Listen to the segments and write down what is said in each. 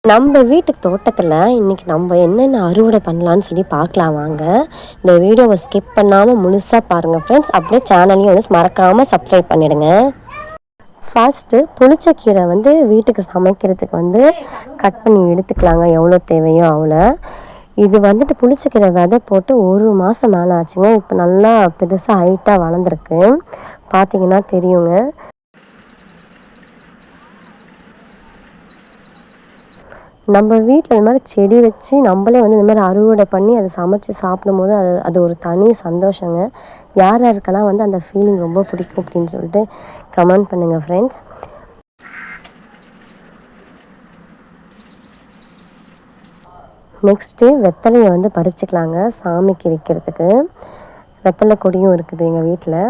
நம்ம வீட்டு தோட்டத்தில் இன்றைக்கி நம்ம என்னென்ன அறுவடை பண்ணலான்னு சொல்லி பார்க்கலாம் வாங்க. இந்த வீடியோவை ஸ்கிப் பண்ணாமல் முழுசாக பாருங்கள் ஃப்ரெண்ட்ஸ். அப்படியே சேனலையும் வந்து மறக்காமல் சப்ஸ்கிரைப் பண்ணிவிடுங்க. ஃபஸ்ட்டு புளிச்சக்கீரை வந்து வீட்டுக்கு சமைக்கிறதுக்கு கட் பண்ணி எடுத்துக்கலாங்க, எவ்வளோ தேவையோ அவ்வளோ. இது புளிச்சக்கீரை விதை போட்டு 1 மாதம் மேலே ஆச்சுங்க. இப்போ நல்லா பெருசாக ஹைட்டாக வளர்ந்துருக்கு, பார்த்தீங்கன்னா தெரியுங்க. நம்ம வீட்டில் இந்த மாதிரி செடி வச்சு நம்மளே இந்த மாதிரி அறுவடை பண்ணி அதை சமைச்சு சாப்பிடும்போது அது ஒரு தனி சந்தோஷங்க. யார் யாருக்கெல்லாம் அந்த ஃபீலிங் ரொம்ப பிடிக்கும் அப்படின்னு சொல்லிட்டு கமெண்ட் பண்ணுங்கள் ஃப்ரெண்ட்ஸ். நெக்ஸ்ட்டு வெத்தலையை பறிச்சுக்கலாங்க சாமிக்கு வைக்கிறதுக்கு. வெத்தலை கொடியும் இருக்குது எங்கள் வீட்டில்.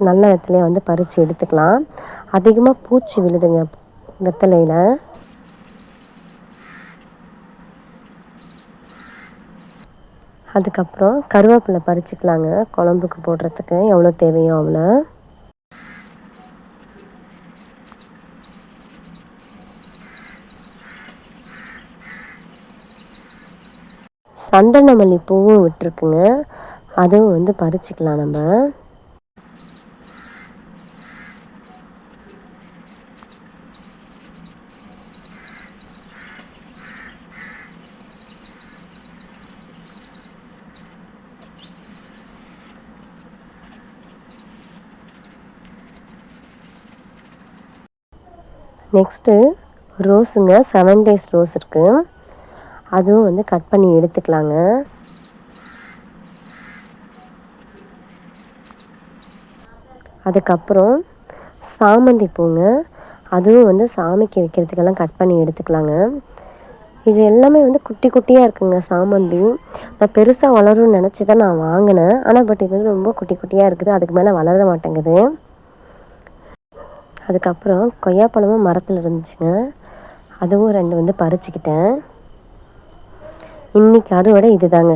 நல்ல வெத்தலையை பறித்து எடுத்துக்கலாம். அதிகமாக பூச்சி விழுதுங்க வெத்தலையில். அதுக்கப்புறம் கருவேப்பிலை பறிச்சுக்கலாங்க, குழம்புக்கு போடுறதுக்கு எவ்வளோ தேவையோ அவ்வளோ. சந்தன மல்லி பூவும் விட்டுருக்குங்க, அதுவும் பறிச்சுக்கலாம் நம்ம. நெக்ஸ்ட்டு ரோஸுங்க, 7 days ரோஸ் இருக்குது, அதுவும் கட் பண்ணி எடுத்துக்கலாங்க. அதுக்கப்புறம் சாமந்தி பூங்க, அதுவும் சாமிக்கு வைக்கிறதுக்கெல்லாம் கட் பண்ணி எடுத்துக்கலாங்க. இது எல்லாமே குட்டி குட்டியாக இருக்குங்க சாமந்தி. நான் பெருசாக வளரும்னு நினச்சி தான் நான் வாங்கினேன். ஆனால் பட் இது ரொம்ப குட்டி குட்டியாக இருக்குது, அதுக்கு மேலே வளர மாட்டேங்குது. அதுக்கப்புறம் கொய்யாப்பழமும் மரத்தில் இருந்துச்சுங்க, அதுவும் 2 பறிச்சுக்கிட்டேன். இன்றைக்கி அறுவடை இது தாங்க.